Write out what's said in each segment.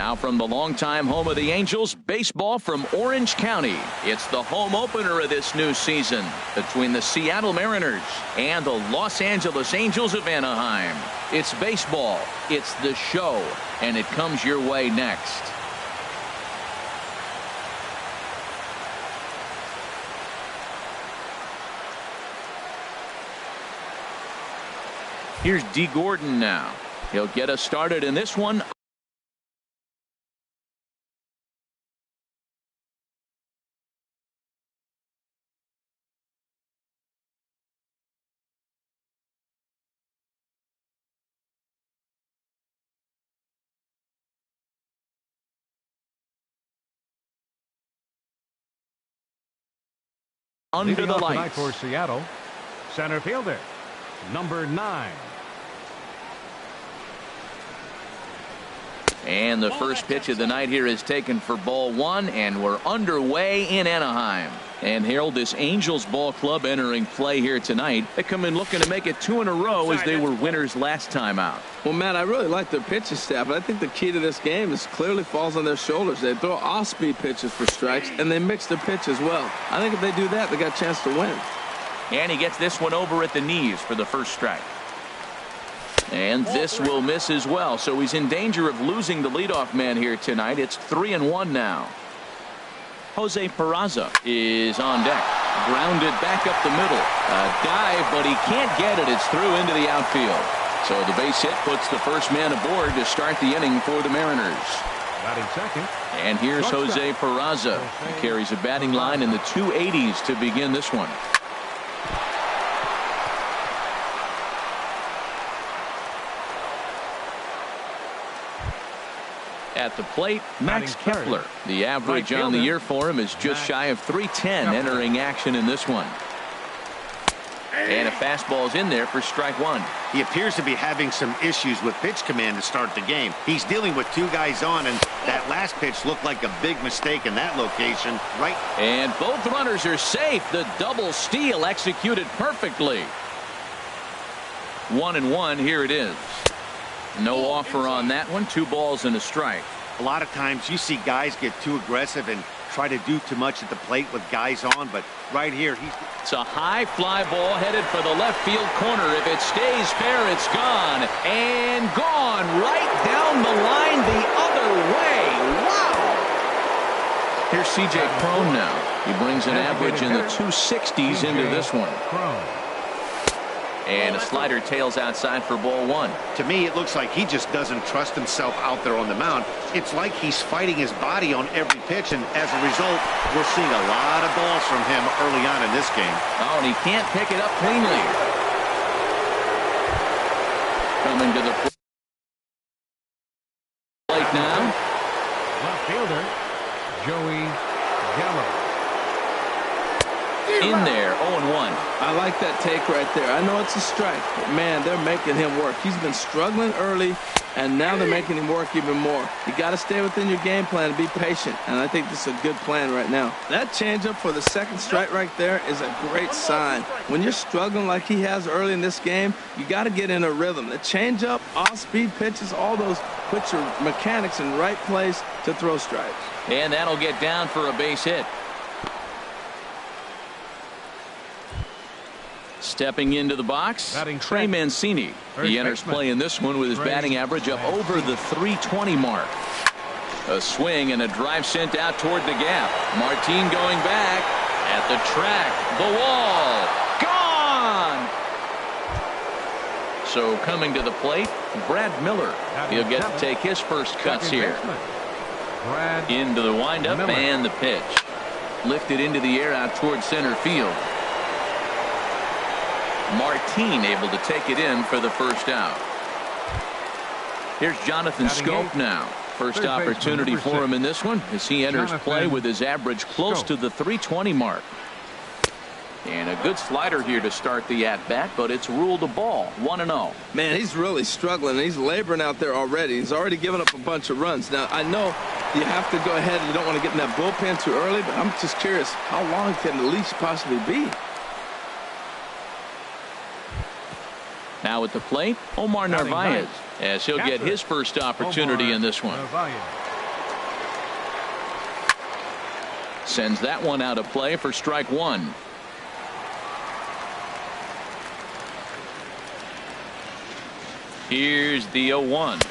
Now from the longtime home of the Angels, baseball from Orange County. It's the home opener of this new season between the Seattle Mariners and the Los Angeles Angels of Anaheim. It's baseball, it's the show, and it comes your way next. Here's D. Gordon now. He'll get us started in this one. Under the lights for Seattle, center fielder, number 9. And the first pitch of the night here is taken for ball 1, and we're underway in Anaheim. And Harold, this Angels ball club entering play here tonight. They come in looking to make it 2 in a row as they were winners last time out. Well, Matt, I really like their pitching staff, but I think the key to this game is clearly falls on their shoulders. They throw off-speed pitches for strikes, and they mix their pitch as well. I think if they do that, they got a chance to win. And he gets this one over at the knees for the first strike. And this will miss as well, so he's in danger of losing the leadoff man here tonight. It's 3-1 now. Jose Peraza is on deck. Grounded back up the middle. A dive, but he can't get it. It's through into the outfield. So the base hit puts the first man aboard to start the inning for the Mariners. Batting second. And here's Jose Peraza. He carries a batting line in the 280s to begin this one. At the plate, Max Kepler. The average on the year for him is just shy of 310 entering action in this one. And a fastball is in there for strike 1. He appears to be having some issues with pitch command to start the game. He's dealing with 2 guys on, and that last pitch looked like a big mistake in that location. Right. And both runners are safe. The double steal executed perfectly. 1-1. Here it is. No offer on that one. 2 balls and a strike. A lot of times you see guys get too aggressive and try to do too much at the plate with guys on, but right here it's a high fly ball headed for the left field corner. If it stays fair, it's gone and gone right down the line the other way. Wow. Here's CJ Cron now. He brings an average in the 260s into this one. And a slider tails outside for ball 1. To me, it looks like he just doesn't trust himself out there on the mound. It's like he's fighting his body on every pitch, and as a result, we're seeing a lot of balls from him early on in this game. Oh, and he can't pick it up cleanly. Coming to the plate now. Left fielder, Joey Gallo. In there, 0-1. I like that take right there. I know it's a strike, but man, they're making him work. He's been struggling early, and now they're making him work even more. You got to stay within your game plan and be patient, and I think this is a good plan right now. That changeup for the second strike right there is a great sign. When you're struggling like he has early in this game, you got to get in a rhythm. The changeup, off-speed pitches, all those put your mechanics in the right place to throw strikes. And that'll get down for a base hit. Stepping into the box, Trey Mancini. He enters play in this one with his batting average up over the 320 mark. A swing and a drive sent out toward the gap. Martin going back at the track. The wall. Gone! So coming to the plate, Brad Miller. He'll get to take his first cuts here. Into the windup and the pitch. Lifted into the air out toward center field. Martin able to take it in for the first out. Here's Jonathan Scope now. First opportunity for him in this one as he enters play with his average close to the 320 mark. And a good slider here to start the at-bat, but it's ruled a ball. 1-0. Man, he's really struggling. He's laboring out there already. He's already given up a bunch of runs. Now, I know you have to go ahead and you don't want to get in that bullpen too early, but I'm just curious, how long can the leash possibly be? Now at the plate, Omar Narvaez, as he'll get his first opportunity in this one. Sends that one out of play for strike one. Here's the 0-1.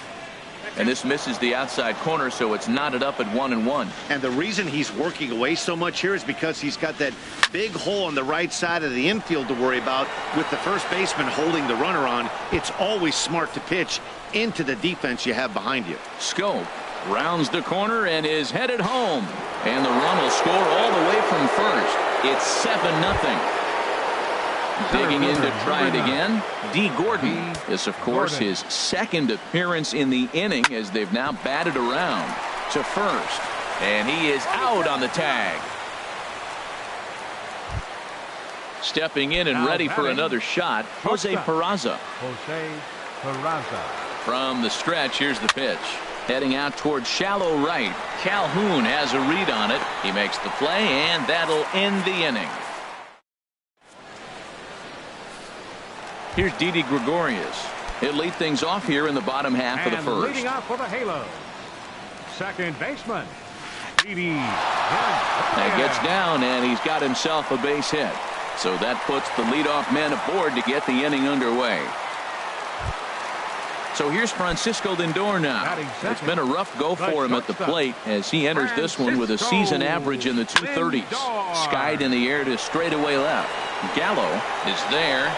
And this misses the outside corner, so it's knotted up at 1-1. And the reason he's working away so much here is because he's got that big hole on the right side of the infield to worry about. With the first baseman holding the runner on, it's always smart to pitch into the defense you have behind you. Scope rounds the corner and is headed home. And the run will score all the way from first. It's 7-0. Digging in to try it again, D. Gordon. This, of course, his second appearance in the inning as they've now batted around to first. And he is out on the tag. Stepping in and ready for another shot, Jose Peraza. From the stretch, here's the pitch. Heading out towards shallow right. Calhoun has a read on it. He makes the play, and that'll end the inning. Here's Didi Gregorius. He'll lead things off here in the bottom half of the first. Leading off for the Halo, second baseman, Didi. That gets down, and he's got himself a base hit. So that puts the leadoff man aboard to get the inning underway. So here's Francisco Lindor now. It's been a rough go for him at the plate as he enters this one with a season average in the 230s. Skied in the air to straightaway left. Gallo is there.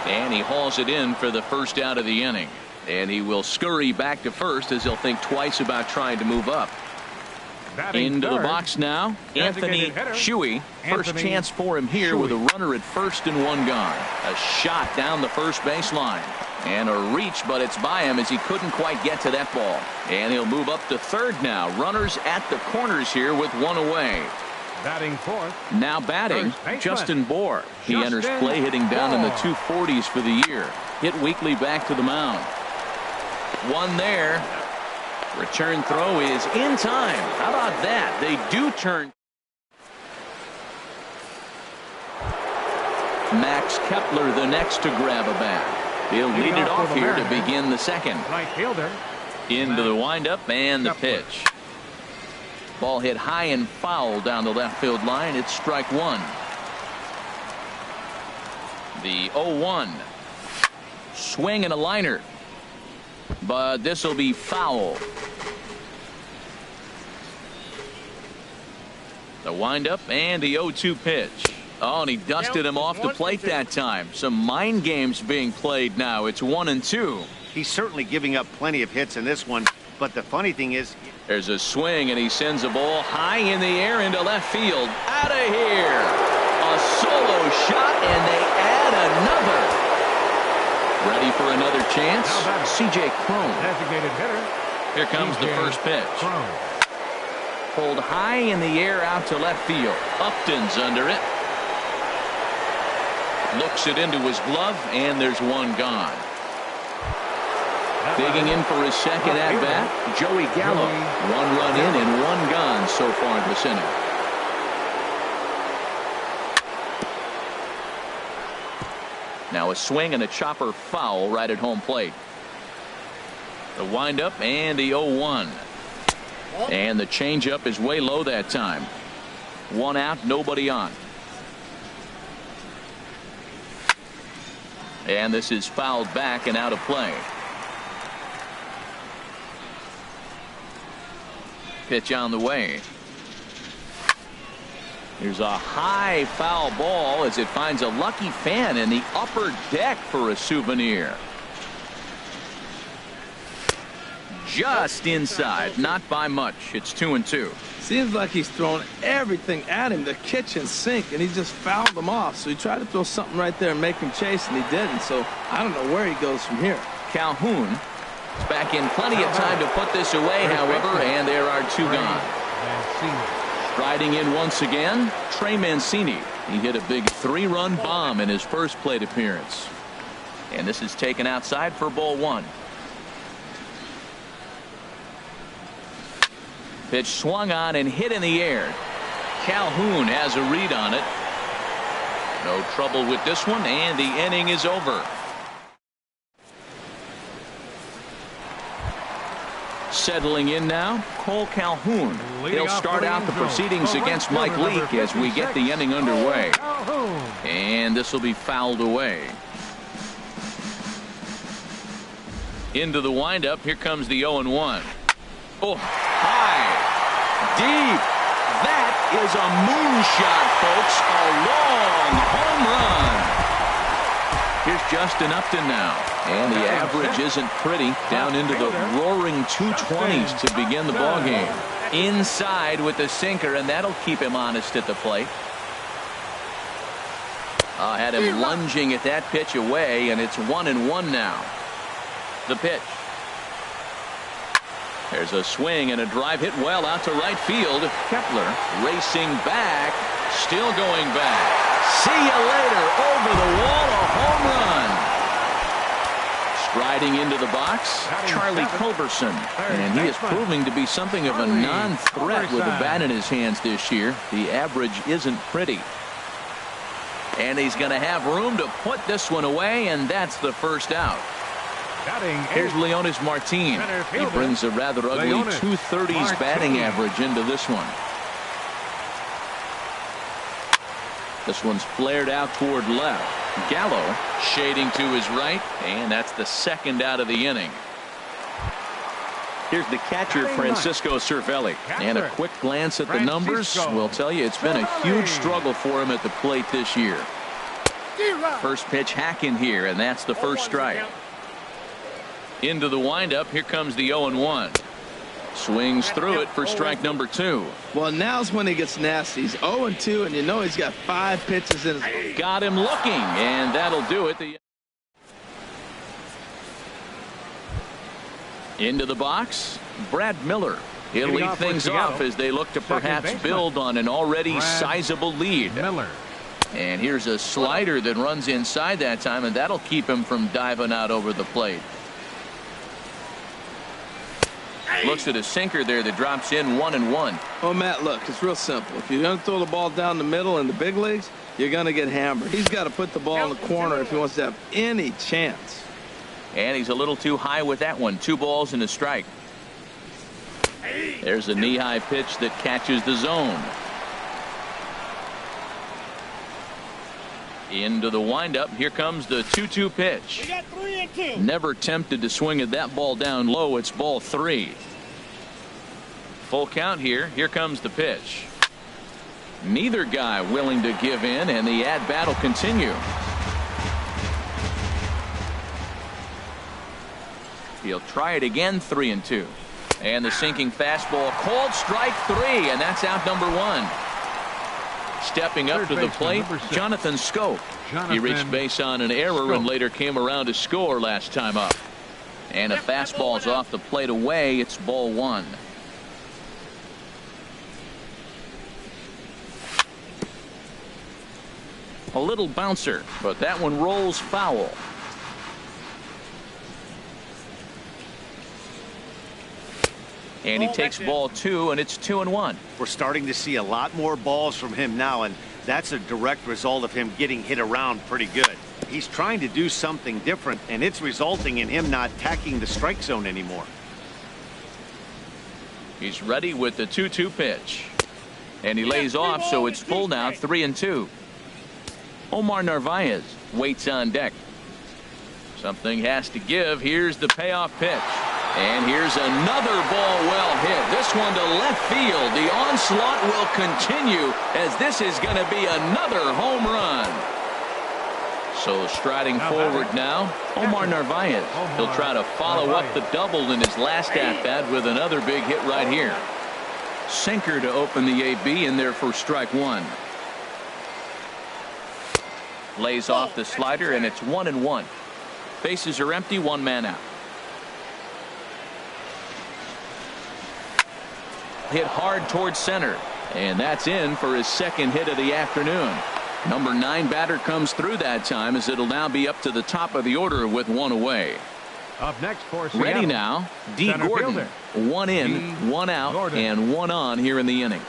And he hauls it in for the first out of the inning. And he will scurry back to first as he'll think twice about trying to move up. Into the box now, Anthony Shuey. First chance for him here with a runner at first and one gone. A shot down the first baseline. And a reach, but it's by him as he couldn't quite get to that ball. And he'll move up to third now. Runners at the corners here with one away. Batting fourth. Now batting, Justin Bour. He enters play hitting down in the 240s for the year. Hit weekly back to the mound. One there. Return throw is in time. How about that? They do turn. Max Kepler the next to grab a bat. He'll lead it off here to begin the second. Right fielder. Into the windup and the pitch. Ball hit high and foul down the left field line. It's strike one. The 0-1. Swing and a liner. But this will be foul. The windup and the 0-2 pitch. Oh, and he dusted him off the plate that time. Some mind games being played now. It's 1-2. He's certainly giving up plenty of hits in this one. But the funny thing is, there's a swing, and he sends a ball high in the air into left field. Out of here. A solo shot, and they add another. Ready for another chance? C.J. Cron. Designated hitter. Here comes the first pitch. Pulled high in the air out to left field. Upton's under it. Looks it into his glove, and there's one gone. Digging in for his second at-bat, Joey Gallo. One run in and one gone so far this inning. Now a swing and a chopper foul right at home plate. The windup and the 0-1. And the changeup is way low that time. One out, nobody on. And this is fouled back and out of play. Pitch on the way. Here's a high foul ball as it finds a lucky fan in the upper deck for a souvenir. Just inside, not by much. It's 2-2. Seems like he's thrown everything at him, the kitchen sink, and he just fouled them off. So he tried to throw something right there and make him chase, and he didn't. So I don't know where he goes from here. Calhoun is back in plenty of time to put this away, however, and there are two gone. Striding in once again, Trey Mancini. He hit a big 3-run bomb in his first plate appearance. And this is taken outside for ball one. Pitch swung on and hit in the air. Calhoun has a read on it. No trouble with this one, and the inning is over. Settling in now, Cole Calhoun. He'll start out the proceedings against Mike Leake as we get the inning underway. And this will be fouled away. Into the windup. Here comes the 0-1. Oh, high, deep. That is a moonshot, folks. A long home run. Here's Justin Upton now. And the average isn't pretty. Down into the roaring 220s to begin the ballgame. Inside with the sinker, and that'll keep him honest at the plate. Had him lunging at that pitch away, and it's 1-1 now. The pitch. There's a swing and a drive hit well out to right field. Kepler racing back, still going back. See you later. Over the wall, a home run. Striding into the box, Charlie Culberson. And he is proving to be something of a non-threat with a bat in his hands this year. The average isn't pretty. And he's going to have room to put this one away, and that's the first out. Here's Leonis Martin. He brings a rather ugly 230s batting average into this one. This one's flared out toward left. Gallo shading to his right, and that's the second out of the inning. Here's the catcher, Francisco Cervelli. And a quick glance at the numbers will tell you it's been a huge struggle for him at the plate this year. First pitch hack in here, and that's the first strike. Into the windup. Here comes the 0-1. Swings through it for strike number 2. Well, now's when he gets nasty. He's 0-2, and you know he's got 5 pitches in his. Got him looking, and that'll do it. Into the box, Brad Miller. He'll lead things off as they look to perhaps build on an already sizable lead. And here's a slider that runs inside that time, and that'll keep him from diving out over the plate. Looks at a sinker there that drops in 1-1. Oh, Matt, look, it's real simple. If you're going to throw the ball down the middle in the big leagues, you're going to get hammered. He's got to put the ball in the corner if he wants to have any chance. And he's a little too high with that one. 2 balls and a strike. There's a knee-high pitch that catches the zone. Into the windup. Here comes the 2-2 pitch. We got 3-2. Never tempted to swing at that ball down low. It's ball 3. Full count here. Here comes the pitch. Neither guy willing to give in, and the at-bat will continue. He'll try it again. 3-2. And the sinking fastball called strike 3, and that's out number 1. Stepping up to the plate, Jonathan Schoop. He reached base on an error and later came around to score last time up. And a fastball's off the plate away. It's ball 1. A little bouncer, but that one rolls foul. And he takes ball 2, and it's 2-1. We're starting to see a lot more balls from him now, and that's a direct result of him getting hit around pretty good. He's trying to do something different, and it's resulting in him not attacking the strike zone anymore. He's ready with the 2-2 pitch. And he lays off, so it's full now, 3-2. Omar Narvaez waits on deck. Something has to give. Here's the payoff pitch. And here's another ball well hit. This one to left field. The onslaught will continue as this is going to be another home run. So striding forward now, Omar Narvaez. He'll try to follow up the double in his last at-bat with another big hit right here. Sinker to open the AB in there for strike 1. Lays off the slider, and it's 1-1. Bases are empty, 1 man out. Hit hard towards center, and that's in for his second hit of the afternoon. Number 9 batter comes through that time, as it'll now be up to the top of the order with 1 away. Up next for Seattle. Ready now, D. Gordon. Fielder. 1 in, 1 out, Gordon. and 1 on here in the inning.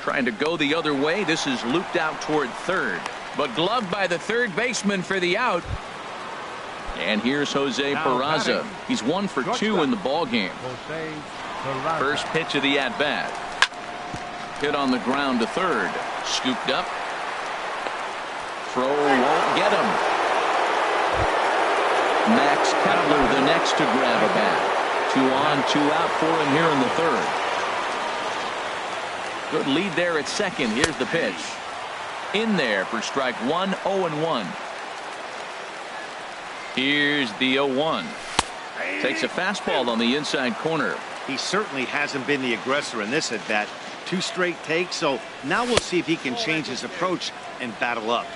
Trying to go the other way. This is looped out toward third, but gloved by the third baseman for the out. And here's Jose Peraza. He's 1 for 2 in the ball game. First pitch of the at-bat. Hit on the ground to third. Scooped up. Throw won't get him. Max Kepler the next to grab a bat. 2 on, 2 out for him here in the third. Good lead there at second. Here's the pitch. In there for strike 1, 0-1. Here's the 0-1. Takes a fastball on the inside corner. He certainly hasn't been the aggressor in this at bat. 2 straight takes, so now we'll see if he can change his approach and battle up.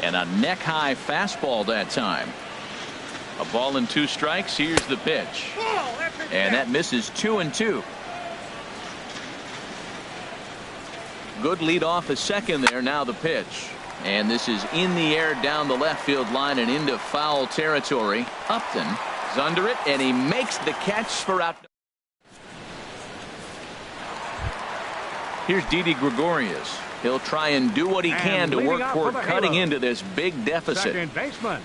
And a neck-high fastball that time. A ball and 2 strikes. Here's the pitch. And that misses 2-2. Good lead off a second there. Now the pitch. And this is in the air down the left field line and into foul territory. Upton is under it, and he makes the catch for out. Here's Didi Gregorius. He'll try and do what he can to work toward cutting into this big deficit. Second baseman.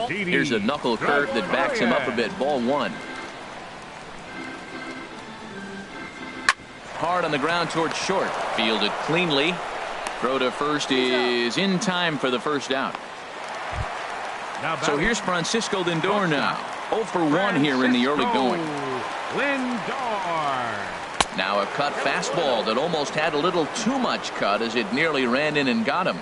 Here's a knuckle curve that backs him up a bit. Ball 1. Hard on the ground towards short. Fielded cleanly. Throw to first is in time for the first out. So here's Francisco Lindor now. 0 for 1 here in the early going. Lindor. Now a cut fastball that almost had a little too much cut as it nearly ran in and got him.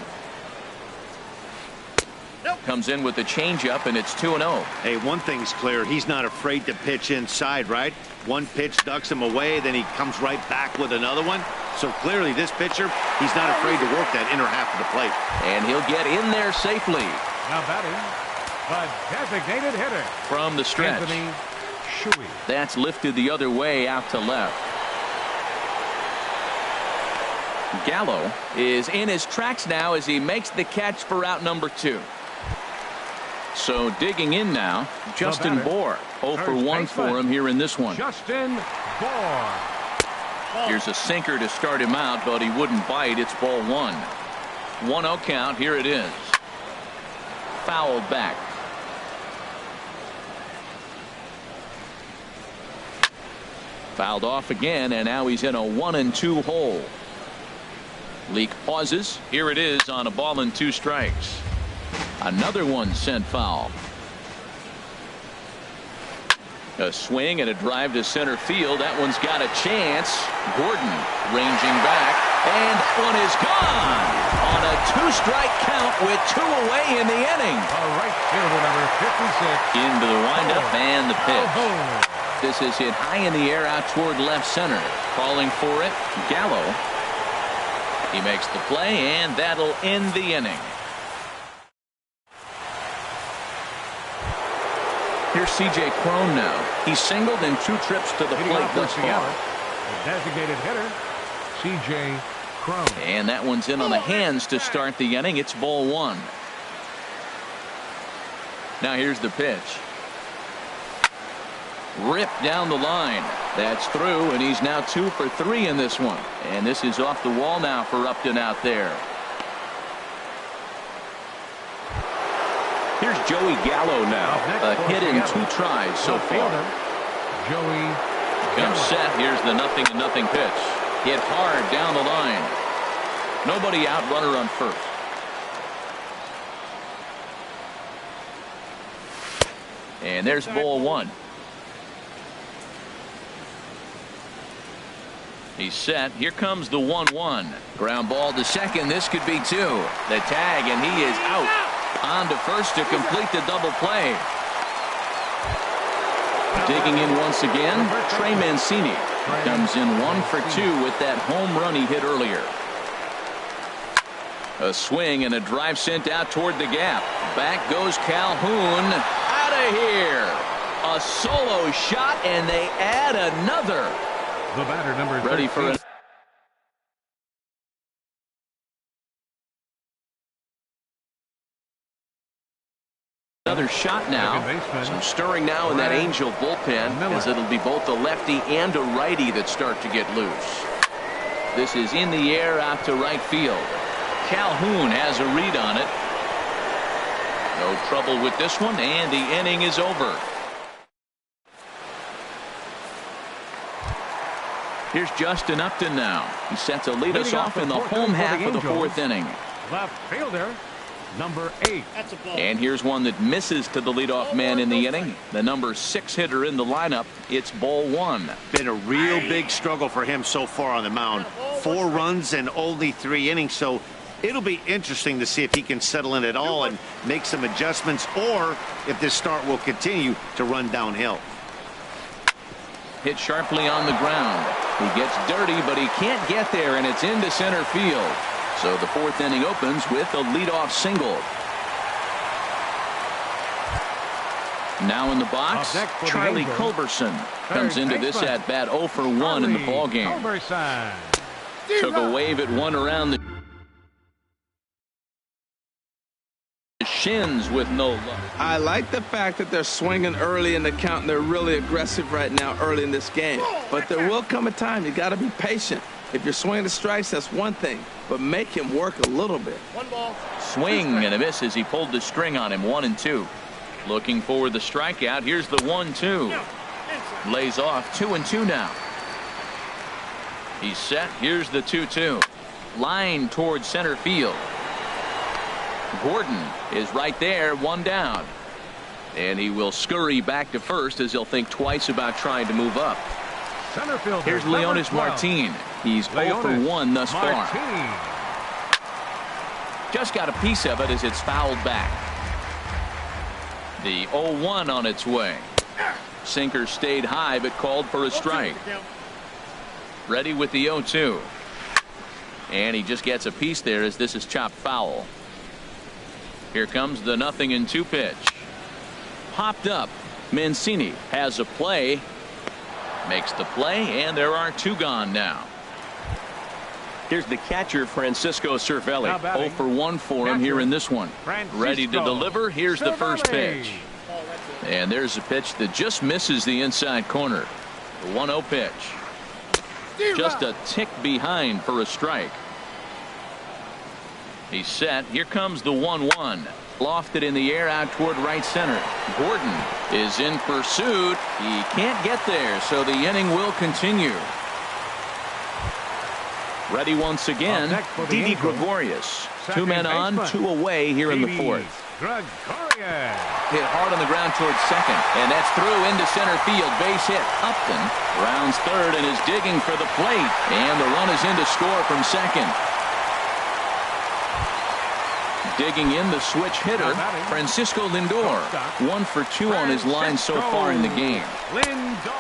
Comes in with the changeup, and it's 2-0. Hey, one thing's clear. He's not afraid to pitch inside, right? One pitch ducks him away, then he comes right back with another one. So clearly this pitcher, he's not afraid to work that inner half of the plate. And he'll get in there safely. Now batting, the designated hitter. From the stretch. Anthony Shui. That's lifted the other way out to left. Gallo is in his tracks now as he makes the catch for out number 2. So digging in now, Justin Bour. 0 for 1 for him here in this one. Justin Bour. Here's a sinker to start him out, but he wouldn't bite. It's ball 1. 1-0 count. Here it is. Fouled back. Fouled off again, and now he's in a 1-2 hole. Leak pauses. Here it is on a ball and 2 strikes. Another one sent foul. A swing and a drive to center field. That one's got a chance. Gordon ranging back, and that one is gone on a 2-strike count with 2 away in the inning. All right, fielder number 56. Into the windup and the pitch. This is hit high in the air out toward left center. Calling for it, Gallo. He makes the play, and that'll end the inning. Here's C.J. Cron now. He's singled in 2 trips to the plate thus far. The designated hitter, C.J. Cron. And that one's in on the hands to start the inning. It's ball 1. Now here's the pitch. Ripped down the line. That's through, and he's now 2 for 3 in this one. And this is off the wall now for Upton out there. Here's Joey Gallo now. A hit in 2 tries so far. Joey Comes set. Here's the 0-0 pitch. Hit hard down the line. Nobody out. Runner on first. And there's ball 1. He's set. Here comes the 1-1. Ground ball to second. This could be 2. The tag, and he is out. On to first to complete the double play. Digging in once again, Trey Mancini comes in 1 for 2 with that home run he hit earlier. A swing and a drive sent out toward the gap. Back goes Calhoun. Out of here. A solo shot, and they add another. The batter, number 13. Ready for it. Another shot now. Some stirring now in that Angel bullpen, as it'll be both a lefty and a righty that start to get loose. This is in the air out to right field. Calhoun has a read on it. No trouble with this one, and the inning is over. Here's Justin Upton now. He sets to lead us off in the home half of the fourth inning. Left fielder, number 8. And here's one that misses to the leadoff man in the inning. The number 6 hitter in the lineup. It's ball 1. Been a real big struggle for him so far on the mound. 4 runs and only 3 innings, so it'll be interesting to see if he can settle in at all and make some adjustments, or if this start will continue to run downhill. Hit sharply on the ground. He gets dirty, but he can't get there, and it's into center field. So the fourth inning opens with a leadoff single. Now in the box, Charlie Culberson comes into this at bat 0 for 1 in the ballgame. Took a wave at one around the shins with no luck. I like the fact that they're swinging early in the count, and they're really aggressive right now early in this game. But there will come a time you got to be patient. If you're swinging the strikes, that's one thing, but make him work a little bit. 1 ball. Swing and a miss as he pulled the string on him. 1-2. Looking for the strikeout. Here's the 1-2. Lays off. 2-2 now. He's set. Here's the 2-2. Line towards center field. Gordon is right there, 1 down. And he will scurry back to first as he'll think twice about trying to move up. Center fielder, here's Leonis Martin. He's 0 for 1 thus far. Just got a piece of it as it's fouled back. The 0-1 on its way. Sinker stayed high but called for a strike. Ready with the 0-2. And he just gets a piece there as this is chopped foul. Here comes the 0-2 pitch. Popped up. Mancini has a play. Makes the play, and there are 2 gone now. Here's the catcher, Francisco Cervelli. 0 for 1 for him here in this one. Ready to deliver. Here's the first pitch. And there's a pitch that just misses the inside corner. The 1-0 pitch. Just a tick behind for a strike. He's set. Here comes the 1-1. Lofted in the air out toward right center. Gordon is in pursuit. He can't get there, so the inning will continue. Ready once again, Didi Gregorius. 2 men on, 2 away here in the fourth. Hit hard on the ground towards second, and that's through into center field. Base hit. Upton rounds third and is digging for the plate, and the run is in to score from second. Digging in the switch hitter, Francisco Lindor. 1 for 2 on his line so far in the game.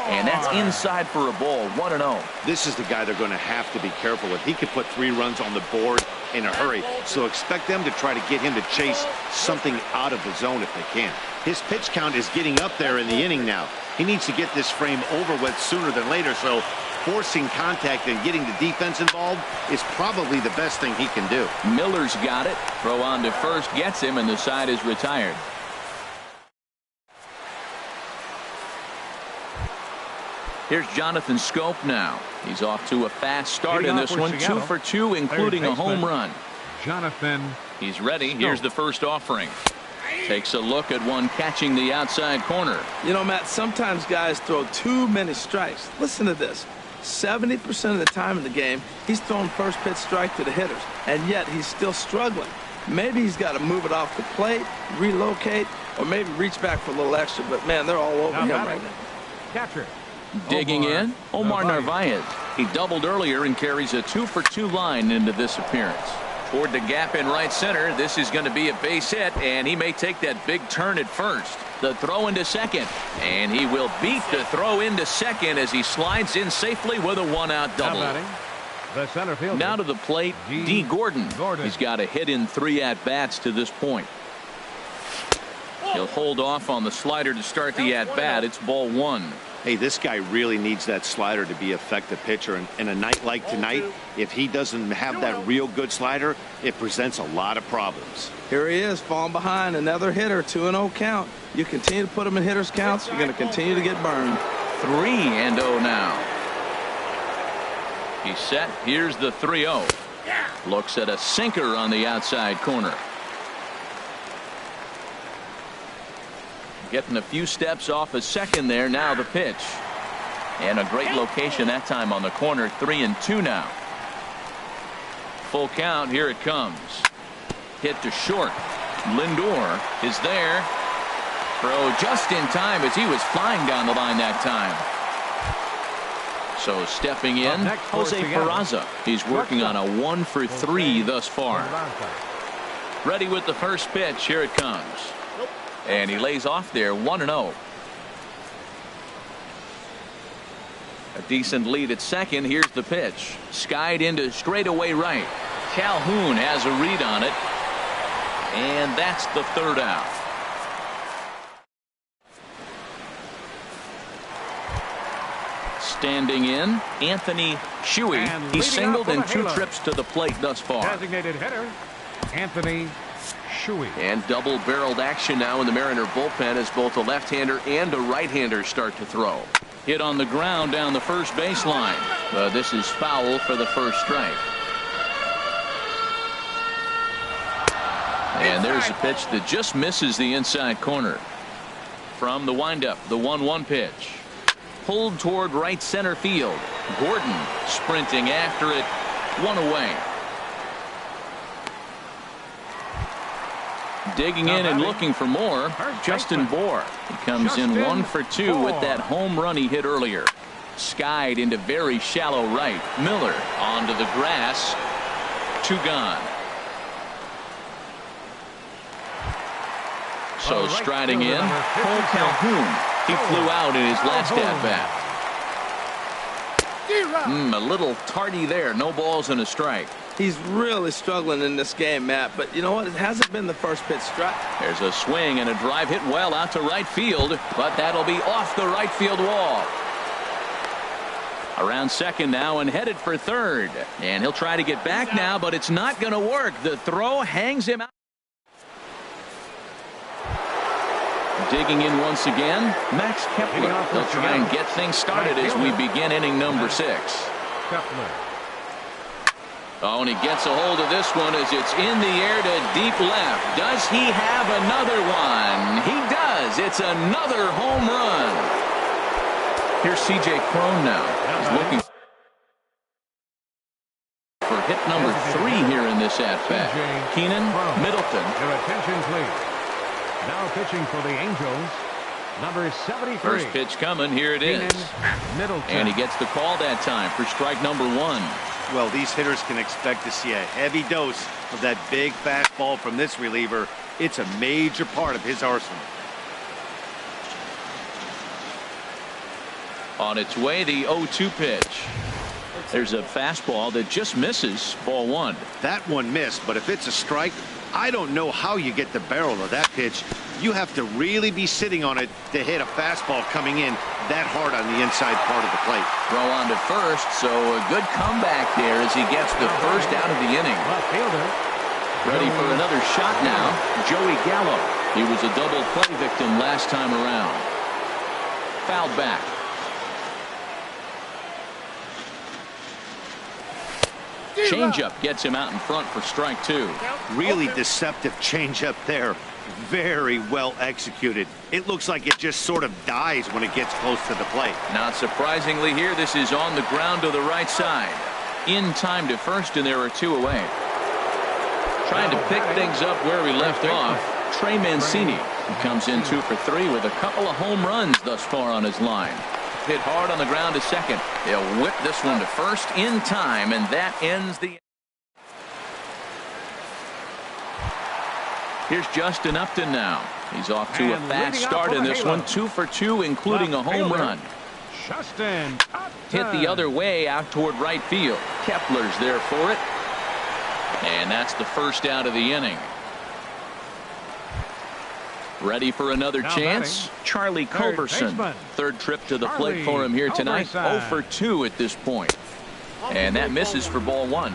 And that's inside for a ball. 1-0. This is the guy they're going to have to be careful with. He could put 3 runs on the board in a hurry, so expect them to try to get him to chase something out of the zone if they can. His pitch count is getting up there in the inning now. He needs to get this frame over with sooner than later, so forcing contact and getting the defense involved is probably the best thing he can do. Miller's got it. Throw on to first gets him, and the side is retired. Here's Jonathan Scope now. He's off to a fast start in this one. 2 for 2, including a home run. Jonathan. He's ready. Here's the first offering. Takes a look at one catching the outside corner. You know, Matt, sometimes guys throw too many strikes. Listen to this. 70% of the time in the game, he's throwing first pitch strike to the hitters, and yet he's still struggling. Maybe he's got to move it off the plate, relocate, or maybe reach back for a little extra, but man, they're all over him right now. Catcher. Digging in, Omar Narvaez. He doubled earlier and carries a 2 for 2 line into this appearance. Toward the gap in right center. This is going to be a base hit, and he may take that big turn at first. The throw into second, and he will beat the throw into second as he slides in safely with a 1-out double. The center fielder. Now to the plate, D. Gordon. He's got a hit in 3 at-bats to this point. He'll hold off on the slider to start the at-bat. It's ball 1. Hey, this guy really needs that slider to be an effective pitcher. And in a night like tonight, if he doesn't have that real good slider, it presents a lot of problems. Here he is, falling behind. Another hitter, 2-0 count. You continue to put him in hitters' counts, you're going to continue to get burned. 3-0 now. He's set. Here's the 3-0. Looks at a sinker on the outside corner. Getting a few steps off a second there. Now the pitch. And a great location that time on the corner. 3-2 now. Full count. Here it comes. Hit to short. Lindor is there. Throw just in time as he was flying down the line that time. So stepping in, Jose Peraza. He's working on a 1-for-3 thus far. Ready with the first pitch. Here it comes. And he lays off there. 1-0. A decent lead at second. Here's the pitch. Skied into straightaway right. Calhoun has a read on it. And that's the third out. Standing in, Anthony Shuey. He's singled in 2 trips to the plate thus far. Designated hitter, Anthony Shuey. And double-barreled action now in the Mariner bullpen as both a left-hander and a right-hander start to throw. Hit on the ground down the first baseline. This is foul for the first strike. And there's a pitch that just misses the inside corner. From the windup, the 1-1 pitch. Pulled toward right center field. Gordon sprinting after it. 1 away. Digging in and looking for more. Justin Bour. He comes in 1-for-2 with that home run he hit earlier. Skied into very shallow right. Miller onto the grass. 2 gone. So striding in, Cole Calhoun. He flew out in his last at-bat. A little tardy there. No balls and a strike. He's really struggling in this game, Matt. But you know what? It hasn't been the first pitch strike. There's a swing and a drive hit well out to right field. But that'll be off the right field wall. Around second now and headed for third. And he'll try to get back now, but it's not going to work. The throw hangs him out. Digging in once again, Max Kepler. They'll try and get things started as we begin inning number 6. Oh, and he gets a hold of this one as it's in the air to deep left. Does he have another one? He does. It's another home run. Here's C.J. Cron now. He's looking for hit number 3 here in this at-bat. Keenan Middleton. Your attention, please. Now pitching for the Angels, number 73. First pitch coming. Here it is. And he gets the call that time for strike number 1. Well, these hitters can expect to see a heavy dose of that big fastball from this reliever. It's a major part of his arsenal. On its way, the 0-2 pitch. There's a fastball that just misses. Ball 1. That one missed, but if it's a strike, I don't know how you get the barrel of that pitch. You have to really be sitting on it to hit a fastball coming in that hard on the inside part of the plate. Throw on to first, so a good comeback there as he gets the first out of the inning. Ready for another shot now, Joey Gallo. He was a double play victim last time around. Fouled back. Changeup gets him out in front for strike 2. Really deceptive changeup there. Very well executed. It looks like it just sort of dies when it gets close to the plate. Not surprisingly here, this is on the ground to the right side. In time to first, and there are 2 away. Trying to pick things up where we left off, Trey Mancini. He comes in 2 for 3 with a couple of home runs thus far on his line. Hit hard on the ground to second. They'll whip this one to first in time, and that ends the. Here's Justin Upton now. He's off to a fast start in this one. 2 for 2, including a home run. Justin Hit the other way out toward right field. Kepler's there for it. And that's the first out of the inning. Ready for another chance? Charlie Culberson. Third trip to the plate for him here tonight. 0 for 2 at this point. And that misses for ball 1.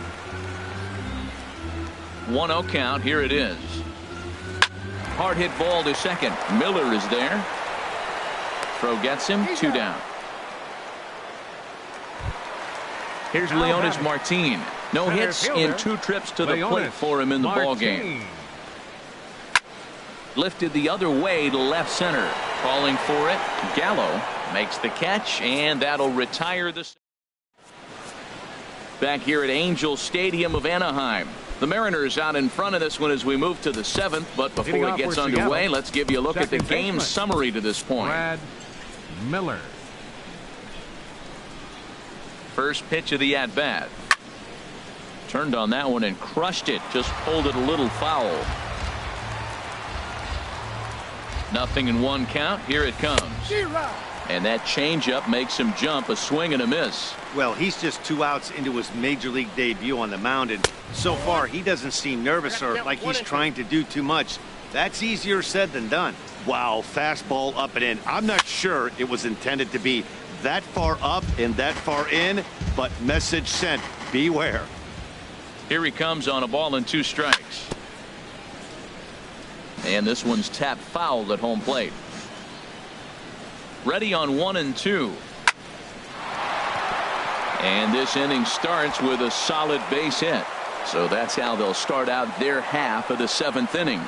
1-0 count. Here it is. Hard hit ball to second. Miller is there. Throw gets him. 2 down. Here's Leonis Martin. No hits in 2 trips to the plate for him in the ball game. Lifted the other way to left center. Calling for it. Gallo makes the catch, and that'll retire the. Back here at Angel Stadium of Anaheim. The Mariners out in front of this one as we move to the 7th, but before it gets underway, let's give you a look at the game summary to this point. Brad Miller. First pitch of the at-bat. Turned on that one and crushed it. Just pulled it a little foul. Nothing in one count. Here it comes. And that changeup makes him jump. A swing and a miss. Well, he's just 2 outs into his major league debut on the mound, and so far he doesn't seem nervous or like he's trying to do too much. That's easier said than done. Wow, fastball up and in. I'm not sure it was intended to be that far up and that far in, but message sent. Beware. Here he comes on a ball and 2 strikes. And this one's tapped foul at home plate. Ready on 1 and 2. And this inning starts with a solid base hit. So that's how they'll start out their half of the 7th inning.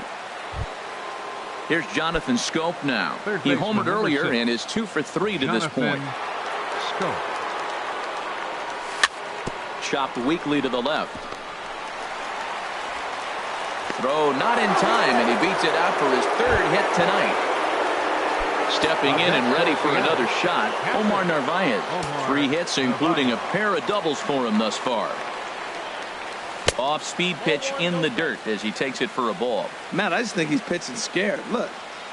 Here's Jonathan Scope now. He homered earlier and is 2 for 3 to this point. Scope. Chopped weakly to the left. Throw not in time, and he beats it out for his 3rd hit tonight. Stepping in and ready for another shot, Omar Narvaez. 3 hits, including a pair of doubles for him thus far. Off-speed pitch in the dirt as he takes it for a ball. Matt, I just think he's pitching scared. Look,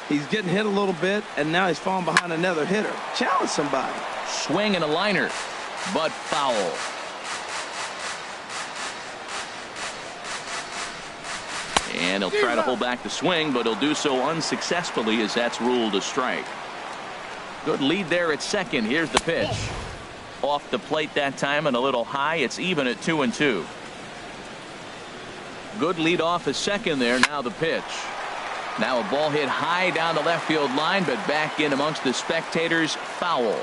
he's getting hit a little bit, and now he's falling behind another hitter. Challenge somebody. Swing and a liner, but foul. And he'll try to hold back the swing, but he'll do so unsuccessfully as that's ruled a strike. Good lead there at second. Here's the pitch. Off the plate that time and a little high. It's even at 2 and 2. Good lead off at second there. Now the pitch. Now a ball hit high down the left field line, but back in amongst the spectators. Foul.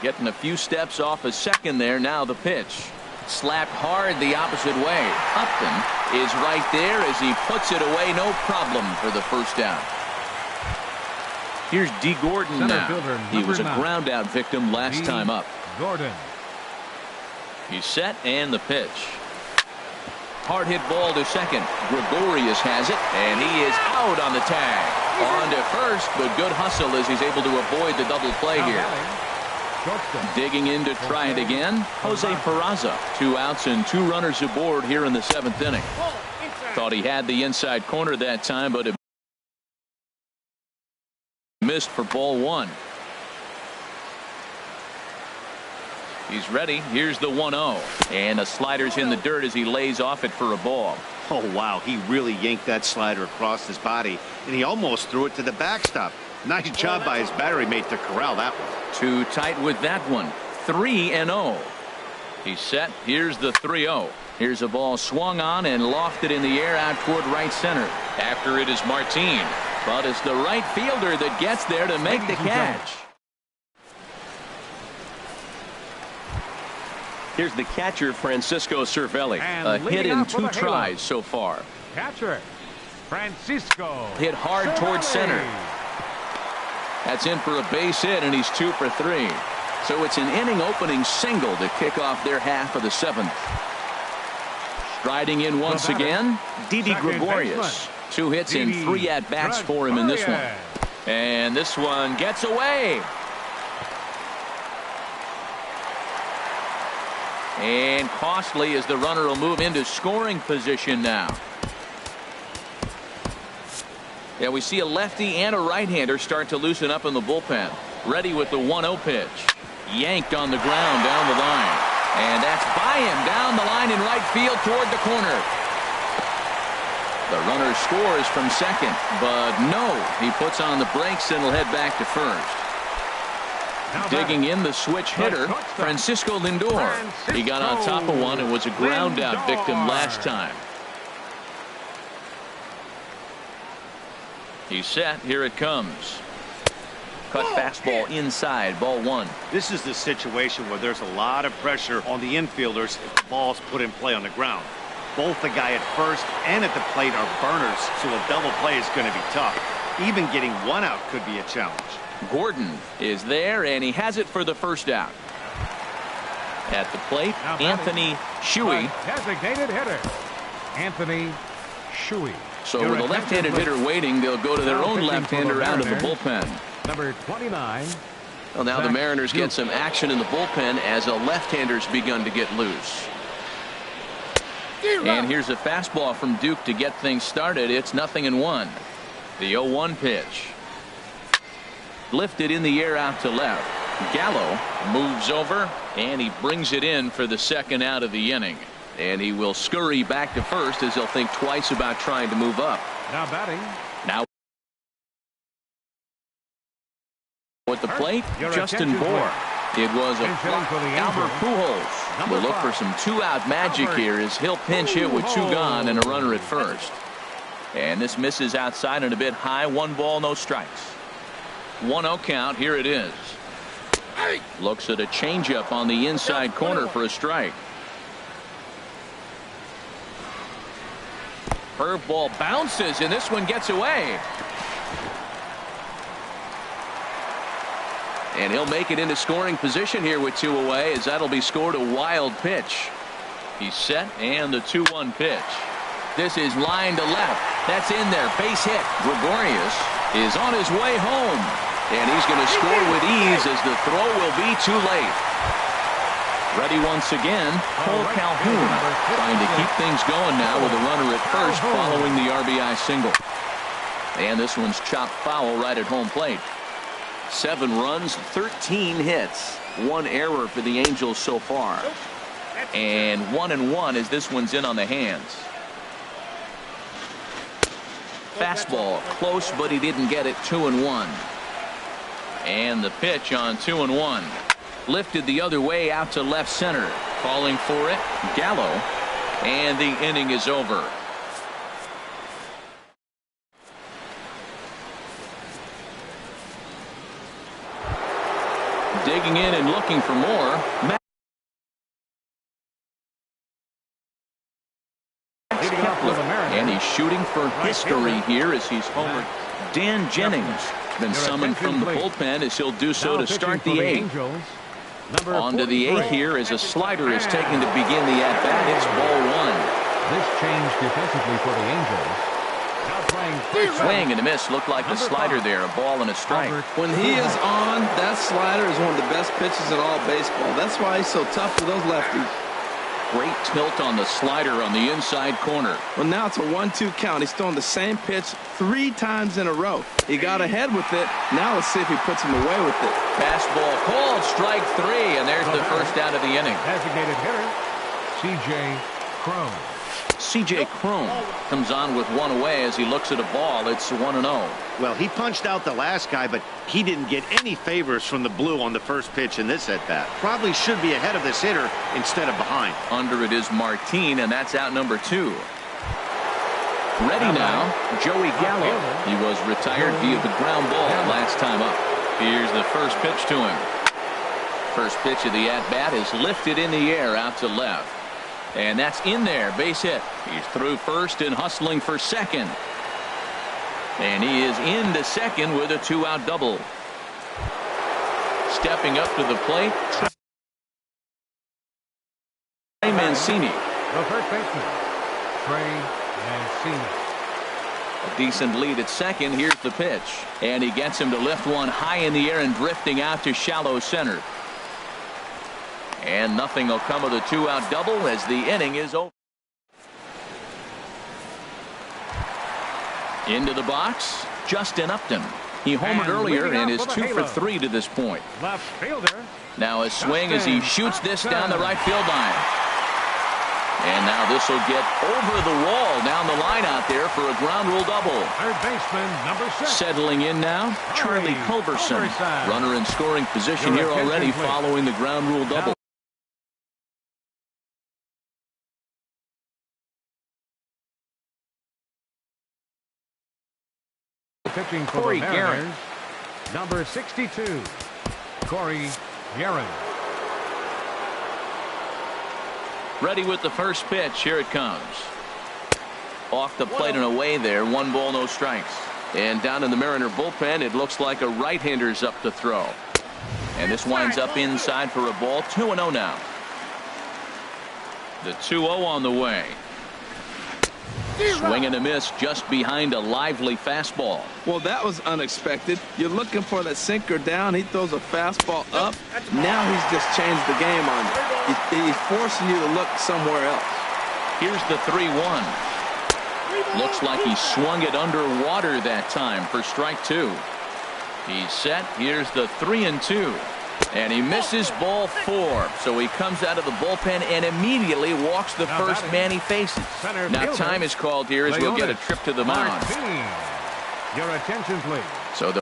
Getting a few steps off a second there. Now the pitch. Slapped hard the opposite way. Upton is right there as he puts it away. No problem for the first down. Here's D. Gordon now. He was a ground out victim last time up. Gordon. He's set and the pitch. Hard hit ball to second. Gregorius has it and he is out on the tag. On to first, but good hustle as he's able to avoid the double play here. Digging in to try it again, Jose Peraza. 2 outs and 2 runners aboard here in the 7th inning. Thought he had the inside corner that time, but it missed for ball 1. He's ready. Here's the 1-0. And the slider's in the dirt as he lays off it for a ball. Oh, wow. He really yanked that slider across his body, and he almost threw it to the backstop. Nice job by his battery mate to corral that one. Too tight with that one. 3-0. He's set. Here's the 3-0. Here's a ball swung on and lofted in the air out toward right center. After it is Martin. But it's the right fielder that gets there to make the catch. Here's the catcher, Francisco Cervelli. A hit in 2 tries so far. Catcher, Francisco. Hit hard towards center. That's in for a base hit, and he's 2 for 3. So it's an inning opening single to kick off their half of the 7th. Striding in once again, Didi Gregorius. 2 hits and 3 at-bats for him in this one. And this one gets away. And costly as the runner will move into scoring position now. Yeah, we see a lefty and a right-hander start to loosen up in the bullpen. Ready with the 1-0 pitch. Yanked on the ground down the line. And that's by him down the line in right field toward the corner. The runner scores from second, but no, he puts on the brakes and will head back to first. Digging in the switch hitter, Francisco Lindor. He got on top of one and was a ground out victim last time. He's set. Here it comes. Cut fastball inside. Ball 1. This is the situation where there's a lot of pressure on the infielders if the ball's put in play on the ground. Both the guy at first and at the plate are burners, so a double play is going to be tough. Even getting one out could be a challenge. Gordon is there, and he has it for the first out. At the plate, Anthony Shuey. Designated hitter, Anthony Shuey. So with a left-handed hitter waiting, they'll go to their own left-hander out of the bullpen. Number 29. Well, now the Mariners get some action in the bullpen as a left-hander's begun to get loose. And here's a fastball from Duke to get things started. It's 0-1. The 0-1 pitch. Lifted in the air out to left. Gallo moves over, and he brings it in for the second out of the inning. And he will scurry back to first as he'll think twice about trying to move up. Now batting. Now at the plate, Justin Bour. It was Albert Pujols will look for some two-out magic here as he'll pinch hit with two gone and a runner at first. And this misses outside and a bit high. 1 ball, no strikes. 1-0 count. Here it is. Looks at a changeup on the inside corner for a strike. Curveball bounces, and this one gets away. And he'll make it into scoring position here with 2 away, as that'll be scored a wild pitch. He's set, and the 2-1 pitch. This is line to left. That's in there. Base hit. Gregorius is on his way home. And he's going to score with ease as the throw will be too late. Ready once again, Cole Calhoun trying to keep things going now with a runner at first following the RBI single. And this one's chopped foul right at home plate. 7 runs, 13 hits, 1 error for the Angels so far. And 1-1 as this one's in on the hands. Fastball close, but he didn't get it. 2-1. And the pitch on 2-1. Lifted the other way out to left center. Calling for it, Gallo. And the inning is over. Digging in and looking for more. And he's shooting for history here as he's homered. Dan Jennings been summoned from the bullpen as he'll do so to start the 8th. On to the 8th here as a slider is taken to begin the at-bat. It's ball 1. This change defensively for the Angels. Now playing swing and a miss. Looked like a slider there. A ball and a strike. When he is on, that slider is one of the best pitches in all baseball. That's why he's so tough for those lefties. Great tilt on the slider on the inside corner. Well, now it's a 1-2 count. He's throwing the same pitch 3 times in a row. He got ahead with it. Now let's see if he puts him away with it. Fastball called, strike 3, and there's the first out of the inning. Designated hitter, C.J. Cron. C.J. Cron comes on with 1 away as he looks at a ball. It's 1-0. Well, he punched out the last guy, but he didn't get any favors from the blue on the first pitch in this at-bat. Probably should be ahead of this hitter instead of behind. Under it is Martin, and that's out number 2. Ready now, Joey Gallo. He was retired via the ground ball last time up. Here's the first pitch to him. First pitch of the at-bat is lifted in the air out to left. And that's in there, base hit. He's through first and hustling for second. And he is into second with a 2-out double. Stepping up to the plate, Trey Mancini. The first baseman, Trey Mancini. A decent lead at second. Here's the pitch. And he gets him to lift one high in the air and drifting out to shallow center. And nothing will come of the 2-out double as the inning is over. Into the box, Justin Upton. He homered earlier and is 2 for 3 to this point. Left fielder. Now a swing as he shoots this down the right field line. And now this will get over the wall down the line out there for a ground rule double. Third baseman, number 6. Settling in now, Charlie Culberson. Runner in scoring position here already following the ground rule double. Pitching for the Mariners, number 62, Corey Guerin. Ready with the first pitch. Here it comes. Off the plate and away there. 1 ball, no strikes. And down in the Mariner bullpen, it looks like a right-hander's up to throw. And this winds up inside for a ball. 2-0 now. The 2-0 on the way. Swing and a miss just behind a lively fastball. Well, that was unexpected. You're looking for that sinker down. He throws a fastball up. Now he's just changed the game on you. He's forcing you to look somewhere else. Here's the 3-1. Looks like he swung it underwater that time for strike two. He's set. Here's the 3-2. And he misses ball four. So he comes out of the bullpen and immediately walks the first man he faces. Now time is called here as we'll get a trip to the mound. Your attention, please. So the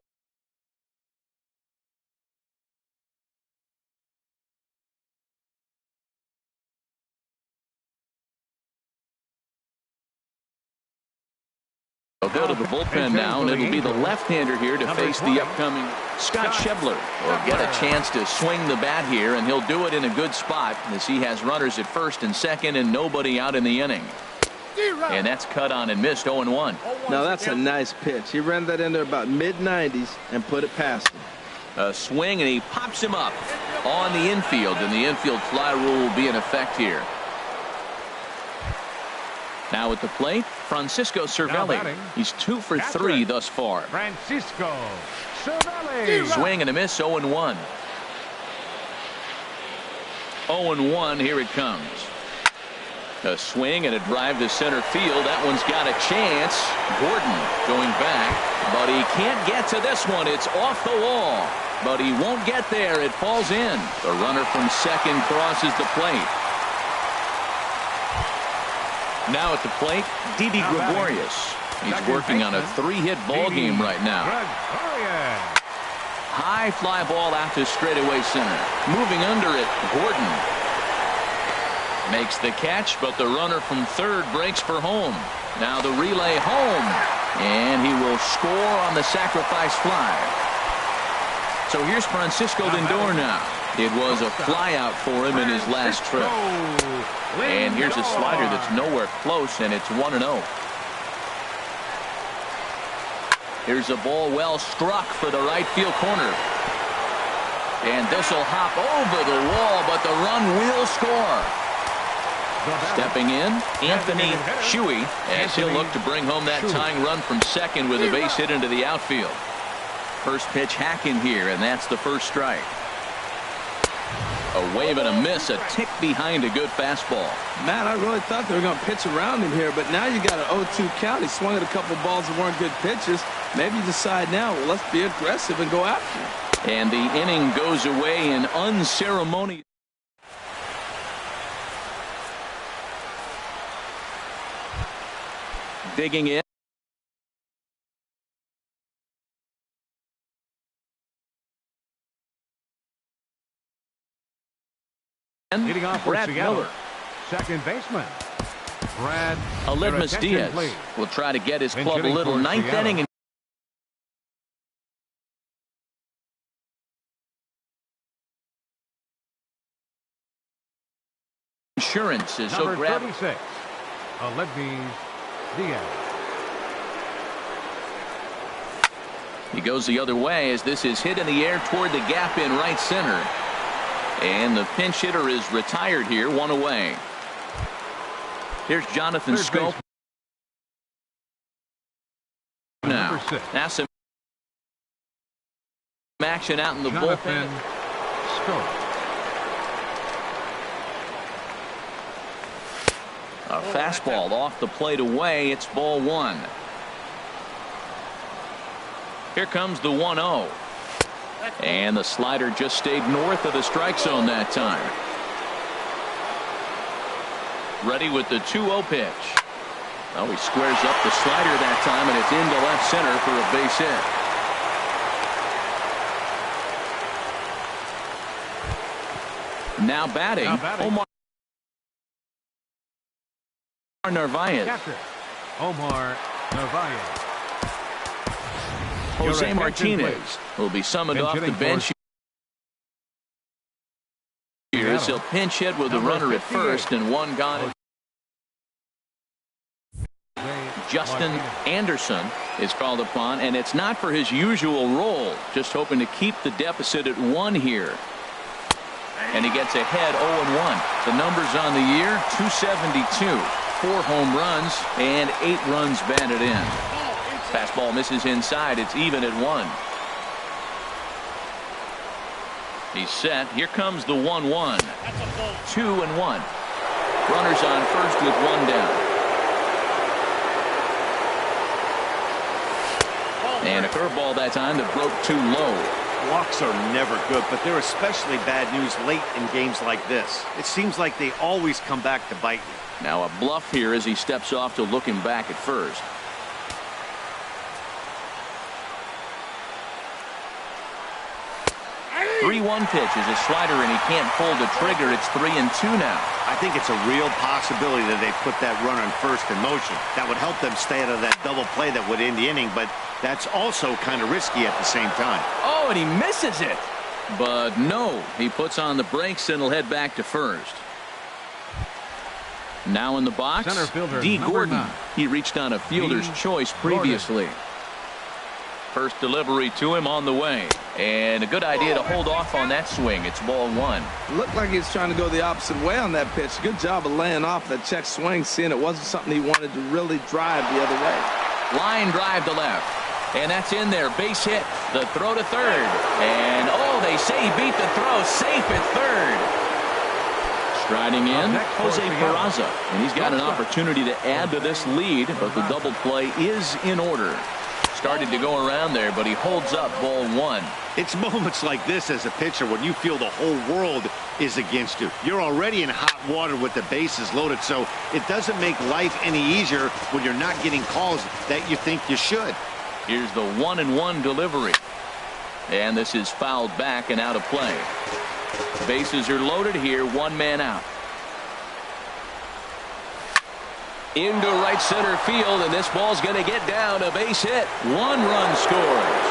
they'll go to the bullpen now, and it'll be the left-hander here to face the upcoming Scott Schebler. Will get a chance to swing the bat here, and he'll do it in a good spot as he has runners at first and second and nobody out in the inning. And that's cut on and missed. 0-1. Now that's a nice pitch. He ran that in there about mid-90s and put it past him. A swing, and he pops him up on the infield, and the infield fly rule will be in effect here. Now at the plate, Francisco Cervelli. He's 2 for 3 thus far. Francisco Cervelli. Swing and a miss. 0-1. 0-1. Here it comes. A swing and a drive to center field. That one's got a chance. Gordon going back, but he can't get to this one. It's off the wall, but he won't get there. It falls in. The runner from second crosses the plate. Now at the plate, Didi Gregorius. He's working on a 3-hit ball game right now. High fly ball out to straightaway center. Moving under it, Gordon makes the catch, but the runner from third breaks for home. Now the relay home, and he will score on the sacrifice fly. So here's Francisco Lindor now. It was a fly out for him in his last trip. And here's a slider that's nowhere close, and it's 1-0. Here's a ball well struck for the right field corner. And this will hop over the wall, but the run will score. Stepping in, Anthony Shuey, as he'll look to bring home that tying run from second with a base hit into the outfield. First pitch hacking here, and that's the first strike. A wave and a miss, a tick behind a good fastball. Matt, I really thought they were going to pitch around him here, but now you got an 0-2 count. He swung at a couple balls that weren't good pitches. Maybe you decide now, well, let's be aggressive and go after him. And the inning goes away in unceremonious. Digging in. Leading off for Brad Seattle, Miller. second baseman Brad Aledmus Diaz will try to get his club a little. Ninth inning. Insurance is so grab. 36, Aledmus Diaz. He goes the other way as this is hit in the air toward the gap in right center. And the pinch hitter is retired here, one away. Here's Jonathan Scope. Now, that's some action out in the bullpen. A fastball off the plate away. It's ball one. Here comes the 1-0. And the slider just stayed north of the strike zone that time. Ready with the 2-0 pitch. Oh, he squares up the slider that time, and it's into left center for a base hit. Now batting, Omar Narvaez. Catcher, Omar Narvaez. Jose Martinez will be summoned off the bench here as he'll pinch hit with the runner at first and one gone. Justin Anderson is called upon, and it's not for his usual role, just hoping to keep the deficit at 1 here. And he gets ahead 0-1. The numbers on the year, 272, 4 home runs, and 8 runs batted in. Fastball misses inside. It's even at 1. He's set. Here comes the 1-1. 2-1. Runners on first with 1 down. And a curveball that time that broke too low. Walks are never good, but they're especially bad news late in games like this. It seems like they always come back to bite you. Now a bluff here as he steps off to look him back at first. 3-1 pitch is a slider, and he can't pull the trigger. It's 3-2 now. I think it's a real possibility that they put that runner on first in motion. That would help them stay out of that double play that would end the inning, but that's also kind of risky at the same time. Oh, and he misses it. But no, he puts on the brakes and will head back to first. Now in the box, Center fielder, D. Gordon. 9. He reached on a fielder's choice previously. First delivery to him on the way. And a good idea to hold off on that swing. It's ball 1. Looked like he was trying to go the opposite way on that pitch. Good job of laying off that check swing, seeing it wasn't something he wanted to really drive the other way. Line drive to left. And that's in there. Base hit. The throw to third. And, oh, they say he beat the throw. Safe at third. Striding in, Jose Peraza. And he's got an opportunity to add to this lead, but the double play is in order. Started to go around there, but he holds up ball 1. It's moments like this as a pitcher when you feel the whole world is against you. You're already in hot water with the bases loaded, so it doesn't make life any easier when you're not getting calls that you think you should. Here's the 1-1 delivery. And this is fouled back and out of play. Bases are loaded here, 1 man out. Into right center field, and this ball's going to get down. A base hit. 1 run scores.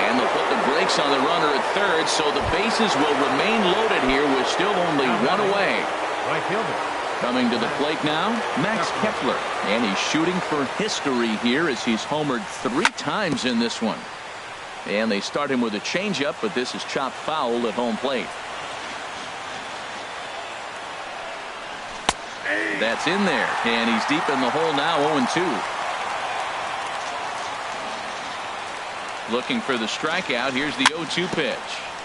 And they'll put the brakes on the runner at third, so the bases will remain loaded here with still only 1 away. Right fielder. Coming to the plate now, Max Kepler. And he's shooting for history here as he's homered 3 times in this one. And they start him with a changeup, but this is chopped foul at home plate. That's in there, and he's deep in the hole now, 0-2. Looking for the strikeout. Here's the 0-2 pitch.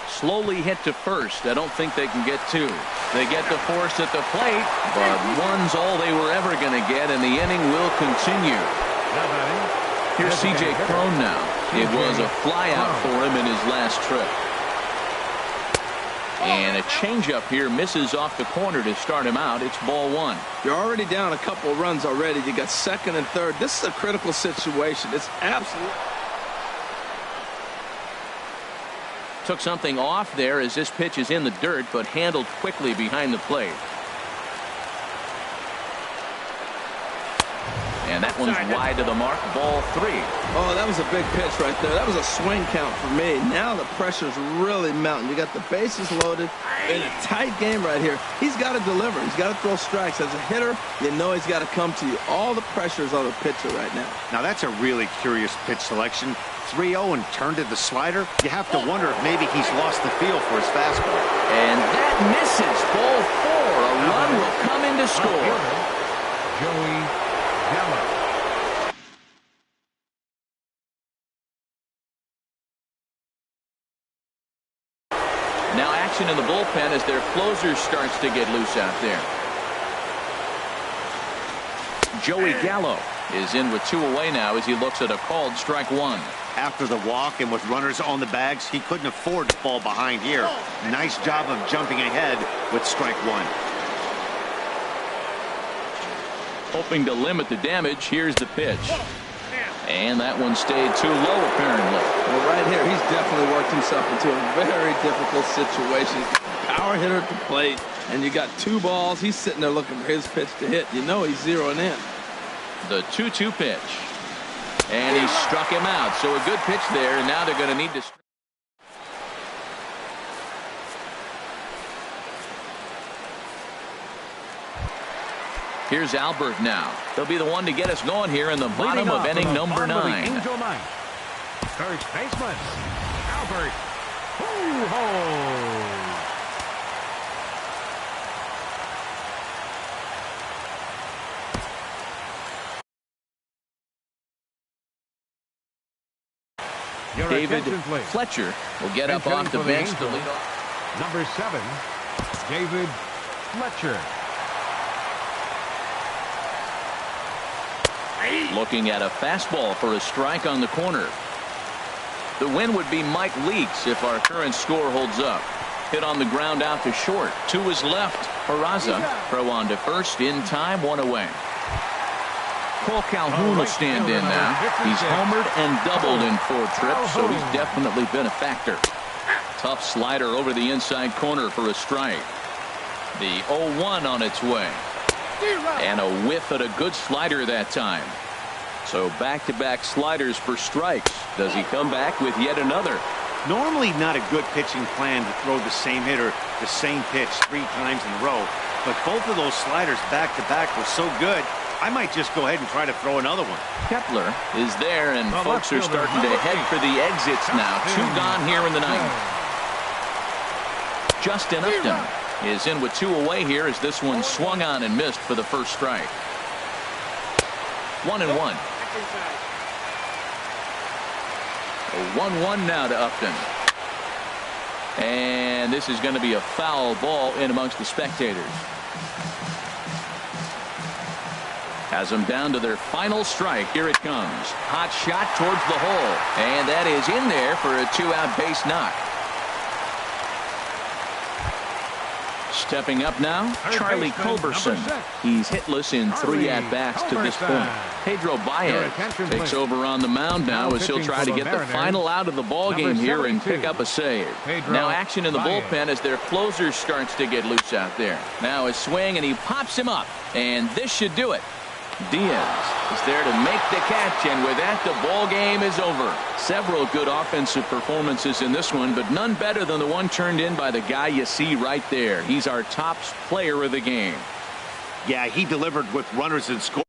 Slowly hit to first. I don't think they can get 2. They get the force at the plate, but 1's all they were ever going to get, and the inning will continue. Here's C.J. Cron now. It was a flyout for him in his last trip. And a changeup here misses off the corner to start him out. It's ball 1. You're already down a couple of runs already. You got second and third. This is a critical situation. It's absolutely. Took something off there as this pitch is in the dirt, but handled quickly behind the plate. And that one's wide to the mark. Ball 3. Oh, that was a big pitch right there. That was a swing count for me. Now the pressure's really mounting. You got the bases loaded in a tight game right here. He's got to deliver. He's got to throw strikes. As a hitter, you know he's got to come to you. All the pressure's on the pitcher right now. Now that's a really curious pitch selection. 3-0 and turned to the slider. You have to wonder if maybe he's lost the feel for his fastball. And that misses. Ball 4. A run will come in to score. Joey Gallo. Now action in the bullpen as their closer starts to get loose out there. Joey Gallo is in with 2 away now as he looks at a called strike 1. After the walk and with runners on the bags, he couldn't afford to fall behind here. Nice job of jumping ahead with strike 1. Hoping to limit the damage. Here's the pitch. And that one stayed too low, apparently. Well, right here, he's definitely worked himself into a very difficult situation. Power hitter at the plate, and you got 2 balls. He's sitting there looking for his pitch to hit. You know he's zeroing in. The 2-2 pitch. And he struck him out. So a good pitch there, and now they're going to need to... Here's Albert now. He'll be the one to get us going here in the bottom of inning number 9. Angel ninth. First baseman, Albert. Ho-ho! David Fletcher will get up off the bench to lead off. Number 7, David Fletcher. Looking at a fastball for a strike on the corner. The win would be Mike Leaks if our current score holds up. Hit on the ground out to short. To his left, Peraza. Throw on to first in time, 1 away. Cole Calhoun will stand in now. He's homered and doubled in 4 trips, so he's definitely been a factor. Tough slider over the inside corner for a strike. The 0-1 on its way. And a whiff at a good slider that time. So back-to-back sliders for strikes. Does he come back with yet another? Normally not a good pitching plan to throw the same hitter the same pitch 3 times in a row. But both of those sliders back-to-back were so good, I might just go ahead and try to throw another one. Kepler is there, and folks are starting to head for the exits now. 2 gone here in the 9th. Justin Upton is in with 2 away here as this one swung on and missed for the first strike. 1-1. A 1-1 now to Upton. And this is going to be a foul ball in amongst the spectators. Has them down to their final strike. Here it comes. Hot shot towards the hole. And that is in there for a 2-out base knock. Stepping up now, Charlie Culberson. He's hitless in 3 at-bats to this point. Pedro Baez takes over on the mound now as he'll try to get the final out of the ballgame here and pick up a save. Now action in the bullpen as their closer starts to get loose out there. Now a swing and he pops him up. And this should do it. Diaz is there to make the catch, and with that, the ball game is over. Several good offensive performances in this one, but none better than the one turned in by the guy you see right there. He's our top player of the game. Yeah, he delivered with runners in scoring.